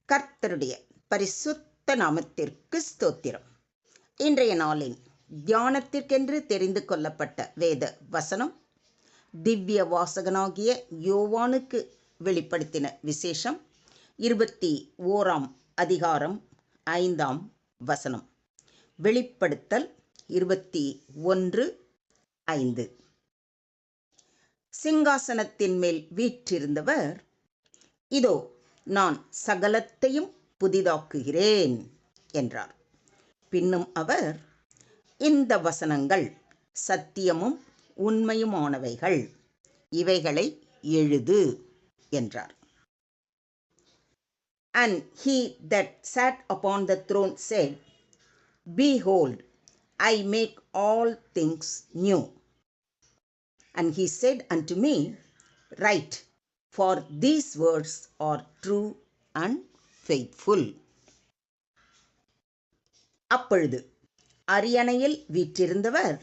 கர்த்தருடைய பரிசுத்த நாமத்திற்கு ஸ்தோத்திரம். இன்றைய நாளின் தியானத்திற்கென்று தெரிந்து கொள்ளப்பட்ட வேத வசனம் திவ்ய வாசகனாகிய யோவானுக்கு வெளிப்படுத்தின விசேஷம் 21 அதிகாரம் 5 வசனம். வெளிப்படுத்தல் 21:5. சிங்காசனத்தின் மேல் வீற்றிருந்தவர், இதோ நான் சகலத்தையும் புதிதாக்குகிறேன் என்றார். பின்னும் அவர், இந்த வசனங்கள் சத்தியமும் உண்மையுமானவைகள், இவைகளை எழுது என்றார். And he that sat upon the throne said, Behold, I make all things new. And he said unto me, Write, for these words are true and faithful. அப்பொழுது அரியணையில் வீற்றிருந்தவர்,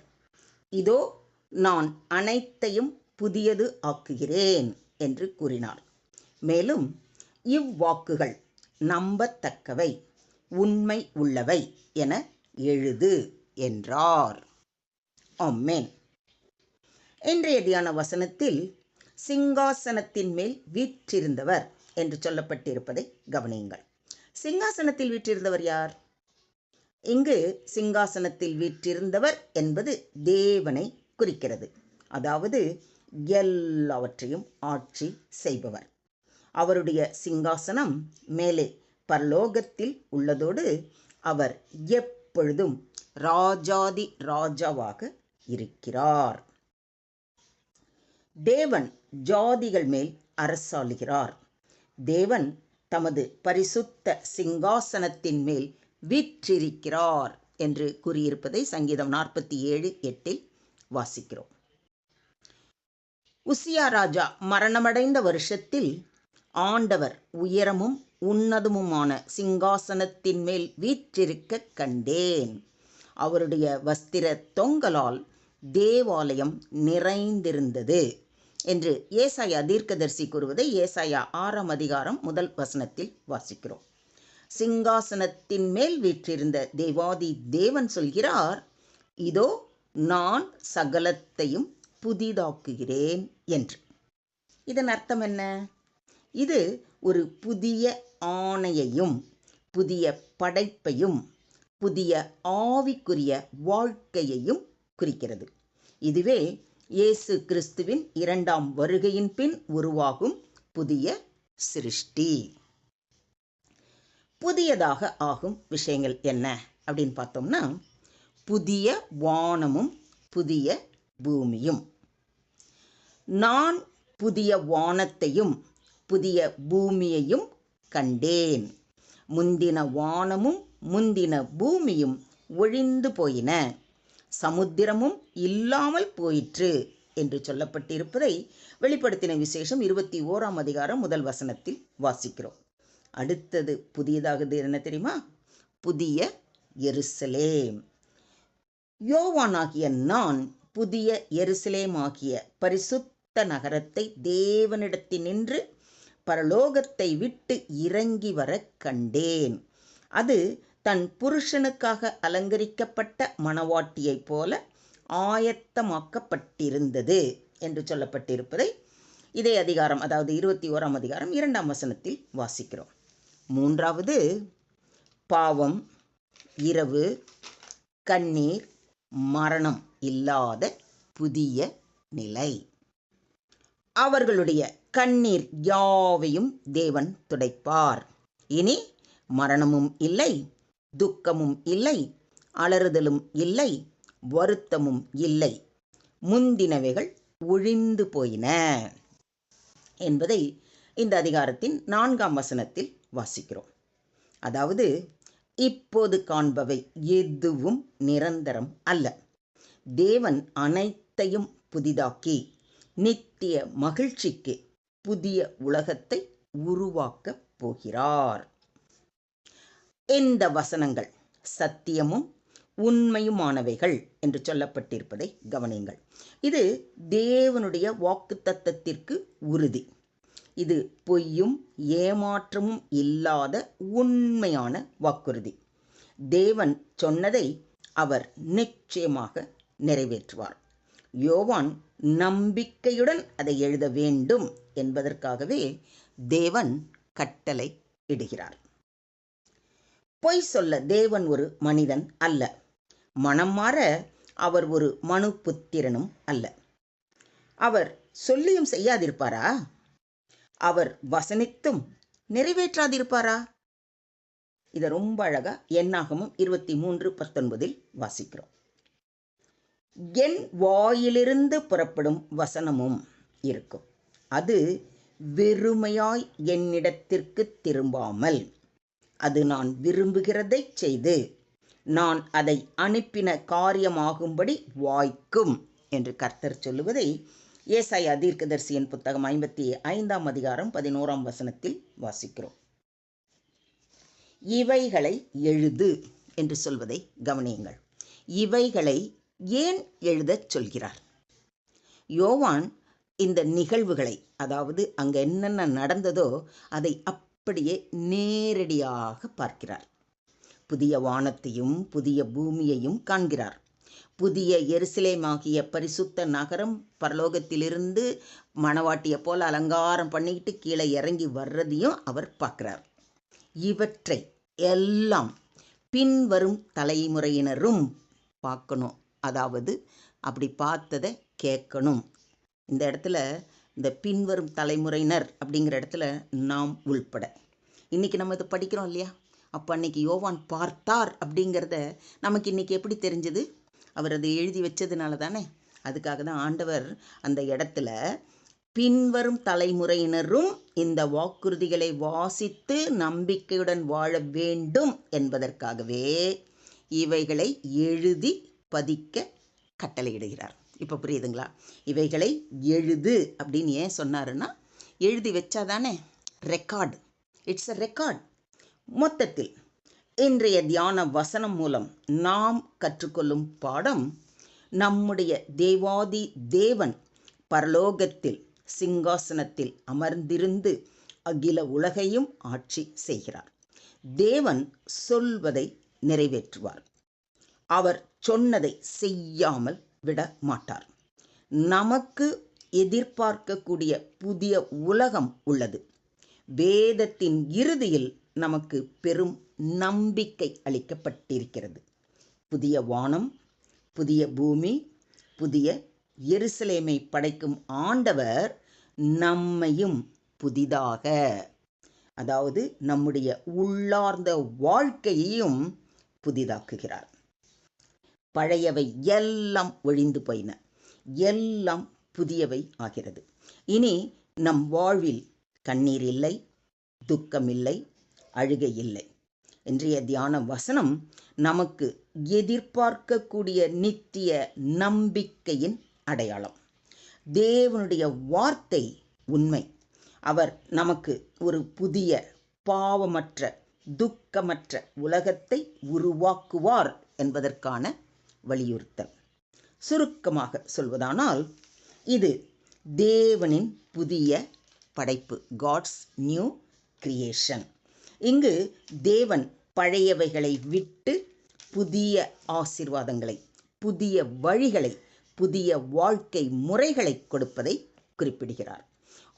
இதோ நான் அனைத்தையும் புதியது ஆக்குகிறேன் என்று கூறினார். மேலும் இவ்வாக்குகள் நம்பத்தக்கவை, உண்மை உள்ளவை என எழுது என்றார். ஆமென். இன்றைய தியான வசனத்தில் சிங்காசனத்தின் மேல் வீற்றிருந்தவர் என்று சொல்லப்பட்டிருப்பதை கவனியுங்கள். சிங்காசனத்தில் வீற்றிருந்தவர் யார்? இங்கு சிங்காசனத்தில் வீற்றிருந்தவர் என்பது தேவனை குறிக்கிறது. அதாவது எல்லாவற்றையும் ஆட்சி செய்பவர். அவருடைய சிங்காசனம் மேலே பரலோகத்தில் உள்ளதோடு அவர் எப்பொழுதும் ராஜாதி ராஜாவாக இருக்கிறார். தேவன் ஜாதிகள் மேல் அரசாளுகிறார். தேவன் தமது பரிசுத்த சிங்காசனத்தின் மேல் வீற்றிருக்கிறார் என்று கூறியிருப்பதை சங்கீதம் 47:8 வாசிக்கிறோம். உசியா ராஜா மரணமடைந்த வருஷத்தில் ஆண்டவர் உயரமும் உன்னதமுமான சிங்காசனத்தின் மேல் வீற்றிருக்க கண்டேன். அவருடைய வஸ்திர தொங்கலால் தேவாலயம் நிறைந்திருந்தது என்று ஏசாயா தீர்க்கதரிசி கூறுவதை ஏசாயா 6 அதிகாரம் 1 வசனத்தில் வாசிக்கிறோம். சிங்காசனத்தின் மேல் வீற்றிருந்த தேவாதி தேவன் சொல்கிறார், இதோ நான் சகலத்தையும் புதிதாக்குகிறேன் என்று. இதன் அர்த்தம் என்ன? இது ஒரு புதிய ஆணையையும் புதிய படைப்பையும் புதிய ஆவிக்குரிய வாழ்க்கையையும் குறிக்கிறது. இதுவே இயேசு கிறிஸ்துவின் 2ஆம் வருகையின் பின் உருவாகும் புதிய சிருஷ்டி. புதியதாக ஆகும் விஷயங்கள் என்ன அப்படின்னு பார்த்தோம்னா, புதிய வானமும் புதிய பூமியும். நான் புதிய வானத்தையும் புதிய பூமியையும் கண்டேன். முந்தின வானமும் முந்தின பூமியும் ஒழிந்து போயின, சமுத்திரமும் இல்லாமல் போயிற்று என்று சொல்லப்பட்டிருப்பதை வெளிப்படுத்தின விசேஷம் 21 அதிகாரம் 1 வசனத்தில் வாசிக்கிறோம். அடுத்தது புதியதாகுது என்ன தெரியுமா? புதிய எருசலேம். யோவானாகிய நான் புதிய எருசலேமாகிய பரிசுத்த நகரத்தை தேவனிடத்தினின்று பரலோகத்தை விட்டு இறங்கி வர கண்டேன். அது தன் புருஷனுக்காக அலங்கரிக்கப்பட்ட மணவாட்டியைப் போல ஆயத்தமாக்கப்பட்டிருந்தது என்று சொல்லப்பட்டிருப்பதை இதே அதிகாரம், அதாவது 21 அதிகாரம் 2 வசனத்தில் வாசிக்கிறோம். மூன்றாவது, பாவம், இரவு, கண்ணீர், மரணம் இல்லாத புதிய நிலை. அவர்களுடைய கண்ணீர் யாவையும் தேவன் துடைப்பார். இனி மரணமும் இல்லை, துக்கமும் இல்லை, அலறுதலும் இல்லை, வருத்தமும் இல்லை, முந்தினவைகள் ஒழிந்து போயின என்பதை இந்த அதிகாரத்தின் 4ஆம் வசனத்தில் வாசிக்கிறோம். அதாவது இப்போது காண்பவை எதுவும் நிரந்தரம் அல்ல. தேவன் அனைத்தையும் புதிதாக்கி நித்திய மகிழ்ச்சிக்கு புதிய உலகத்தை உருவாக்கப் போகிறார். இந்த வசனங்கள் சத்தியமும் உண்மையுமானவைகள் என்று சொல்லப்பட்டிருப்பதை கவனியுங்கள். இது தேவனுடைய வாக்குத்தத்தத்திற்கு உறுதி. இது பொய்யும் ஏமாற்றமும் இல்லாத உண்மையான வாக்குறுதி. தேவன் சொன்னதை அவர் நிச்சயமாக நிறைவேற்றுவார். யோவான் நம்பிக்கையுடன் அதை எழுத வேண்டும் என்பதற்காகவே தேவன் கட்டளை இடுகிறார். பொய் சொல்ல தேவன் ஒரு மனிதன் அல்ல. மனம் மாற அவர் ஒரு மனுபுத்திரனும் அல்ல. அவர் சொல்லியும் செய்யாதிருப்பாரா? அவர் வசனித்தும் நிறைவேற்றாதிருப்பாரா? இதை ரொம்ப அழகா என்னாகமம் 23:19 வாசிக்கிறோம். என் வாயிலிருந்து புறப்படும் வசனமும் இருக்கும், அது வெறுமையாய் என்னிடத்திற்கு திரும்பாமல் அது நான் விரும்புகிறதை செய்து நான் அதை அனுப்பின காரியமாகும்படி வாய்க்கும் என்று கர்த்தர் சொல்லுவதை ஏசாயா தீர்க்கதரிசியின் புத்தகம் 55ஆம் அதிகாரம் 11ஆம் வசனத்தில் வாசிக்கிறோம். இவைகளை எழுது என்று சொல்வதை கவனியுங்கள். இவைகளை ஏன் எழுதச் சொல்கிறார்? யோவான் இந்த நிகழ்வுகளை, அதாவது அங்கே என்னென்ன நடந்ததோ அதை அப்படியே நேரடியாக பார்க்கிறார். புதிய வானத்தையும் புதிய பூமியையும் காண்கிறார். புதிய எருசலேமாகிய பரிசுத்த நகரம் பரலோகத்திலிருந்து மணவாட்டியை போல அலங்காரம் பண்ணிக்கிட்டு கீழே இறங்கி வர்றதையும் அவர் பார்க்கிறார். இவற்றை எல்லாம் பின்வரும் தலைமுறையினரும் பார்க்கணும். அதாவது அப்படி பார்த்ததை கேட்கணும். இந்த இடத்துல இந்த பின்வரும் தலைமுறையினர் அப்படிங்கிற இடத்துல நாம் உள்பட. இன்றைக்கி நம்ம இதை படிக்கிறோம் இல்லையா? அப்போ அன்னைக்கு யோவான் பார்த்தார் அப்படிங்கிறத நமக்கு இன்றைக்கி எப்படி தெரிஞ்சது? அவர் அதை எழுதி வச்சதுனால தானே. அதுக்காக தான் ஆண்டவர் அந்த இடத்துல பின்வரும் தலைமுறையினரும் இந்த வாக்குறுதிகளை வாசித்து நம்பிக்கையுடன் வாழ வேண்டும் என்பதற்காகவே இவைகளை எழுதி பதிக்க கட்டளையிடுகிறார். இப்போ புரியுதுங்களா? இவைகளை எழுது அப்படின்னு ஏன் சொன்னாருன்னா, எழுதி வச்சாதானே ரெக்கார்டு. It's a record. மொத்தத்தில் இன்றைய தியான வசனம் மூலம் நாம் கற்றுக்கொள்ளும் பாடம், நம்முடைய தேவாதி தேவன் பரலோகத்தில் சிங்காசனத்தில் அமர்ந்திருந்து அகில உலகையும் ஆட்சி செய்கிறார். தேவன் சொல்வதை நிறைவேற்றுவார். அவர் சொன்னதை செய்யாமல் விட மாட்டார். நமக்கு எதிர்பார்க்கக்கூடிய புதிய உலகம் உள்ளது. வேதத்தின் இறுதியில் நமக்கு பெரும் நம்பிக்கை அளிக்கப்பட்டிருக்கிறது. புதிய வானம், புதிய பூமி, புதிய எருசலேமை படைக்கும் ஆண்டவர் நம்மையும் புதிதாக, அதாவது நம்முடைய உள்ளார்ந்த வாழ்க்கையையும் புதிதாக்குகிறார். பழையவை எல்லாம் ஒழிந்து போயின, எல்லாம் புதியவை ஆகிறது. இனி நம் வாழ்வில் கண்ணீர் இல்லை, துக்கம் இல்லை, அழுகை இல்லை. இன்றைய தியான வசனம் நமக்கு எதிர்பார்க்கக்கூடிய நித்திய நம்பிக்கையின் அடையாளம். தேவனுடைய வார்த்தை உண்மை. அவர் நமக்கு ஒரு புதிய பாவமற்ற துக்கமற்ற உலகத்தை உருவாக்குவார் என்பதற்கான வலியுறுத்தல். சுருக்கமாக சொல்வதானால், இது தேவனின் புதிய படைப்பு, காட்ஸ் நியூ கிரியேஷன். இங்கு தேவன் பழையவைகளை விட்டு புதிய ஆசீர்வாதங்களை, புதிய வழிகளை, புதிய வாழ்க்கை முறைகளை கொடுப்பதை குறிப்பிடுகிறார்.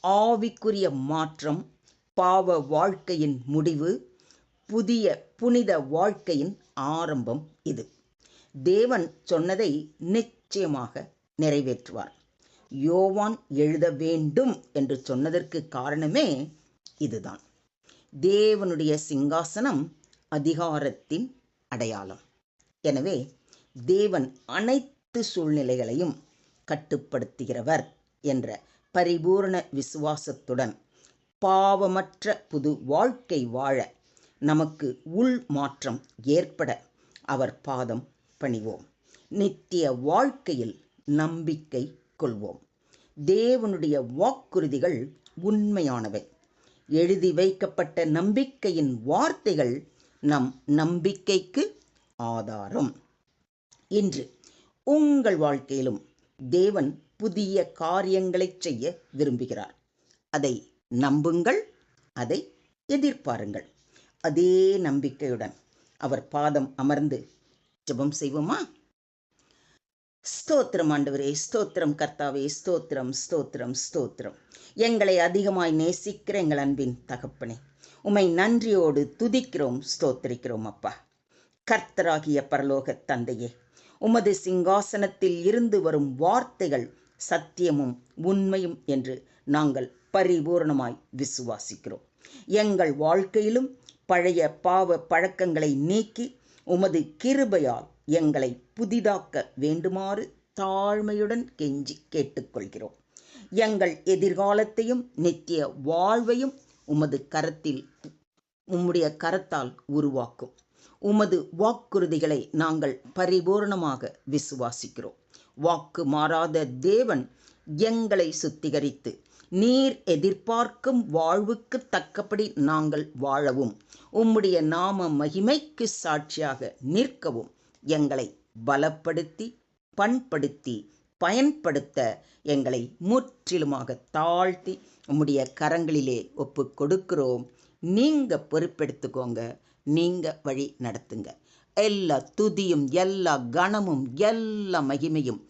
ஆவிக்குரிய மாற்றம், பாவ வாழ்க்கையின் முடிவு, புதிய புனித வாழ்க்கையின் ஆரம்பம் இது. தேவன் சொன்னதை நிச்சயமாக நிறைவேற்றுவார். யோவான் எழுத வேண்டும் என்று சொன்னதற்கு காரணமே இதுதான். தேவனுடைய சிங்காசனம் அதிகாரத்தின் அடையாளம். எனவே தேவன் அனைத்து சூழ்நிலைகளையும் கட்டுப்படுத்துகிறவர் என்ற பரிபூர்ண விசுவாசத்துடன் பாவமற்ற புது வாழ்க்கை வாழ, நமக்கு உள் மாற்றம் ஏற்பட அவர் பாதம் பணிவோம். நித்திய வாழ்க்கையில் நம்பிக்கை கொள்வோம். தேவனுடைய வாக்குறுதிகள் உண்மையானவை. எழுதி வைக்கப்பட்ட நம்பிக்கையின் வார்த்தைகள் நம் நம்பிக்கைக்கு ஆதாரம். இன்று உங்கள் வாழ்க்கையிலும் தேவன் புதிய காரியங்களை செய்ய விரும்புகிறார். அதை நம்புங்கள், அதை எதிர்பாருங்கள். அதே நம்பிக்கையுடன் அவர் பாதம் அமர்ந்து ஜெபம் செய்வோமா? ஸ்தோத்திரம் ஆண்டவரே, ஸ்தோத்திரம் கர்த்தாவே, ஸ்தோத்திரம் ஸ்தோத்திரம் ஸ்தோத்திரம். எங்களை அதிகமாய் நேசிக்கிற எங்கள் அன்பின் தகப்பனே, உம்மை நன்றியோடு துதிக்கிறோம், ஸ்தோத்திரிக்கிறோம் அப்பா. கர்த்தராகிய பரலோக தந்தையே, உமது சிங்காசனத்தில் இருந்து வரும் வார்த்தைகள் சத்தியமும் உண்மையும் என்று நாங்கள் பரிபூர்ணமாய் விசுவாசிக்கிறோம். எங்கள் வாழ்க்கையிலும் பழைய பாவ பழக்கங்களை நீக்கி உமது கிருபையால் எங்களை புதிதாக்க வேண்டுமாறு தாழ்மையுடன் கெஞ்சி கேட்டுக்கொள்கிறோம். எங்கள் எதிர்காலத்தையும் நித்திய வாழ்வையும் உம்முடைய கரத்தால் உருவாக்கும். உமது வாக்குறுதிகளை நாங்கள் பரிபூர்ணமாக விசுவாசிக்கிறோம். வாக்கு மாறாத தேவன் எங்களை சுத்திகரித்து நீர் எதிர்பார்க்கும் வாழ்வுக்கு தக்கபடி நாங்கள் வாழவும் உம்முடைய நாம மகிமைக்கு சாட்சியாக நிற்கவும் எங்களை பலப்படுத்தி பண்படுத்தி பயன்படுத்த எங்களை முற்றிலுமாக தாழ்த்தி உம்முடைய கரங்களிலே ஒப்பு கொடுக்கிறோம். நீங்க பொறுப்பெடுத்துக்கோங்க, நீங்க வழி நடத்துங்க. எல்லா துதியும் எல்லா கனமும் எல்லா மகிமையும்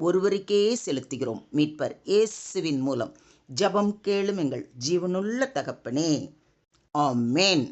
ஒருவருக்கே செலுத்துகிறோம். மீட்பர் இயேசுவின் மூலம் ஜெபம் கேளும் எங்கள் ஜீவனுள்ள தகப்பனே, ஆமென்.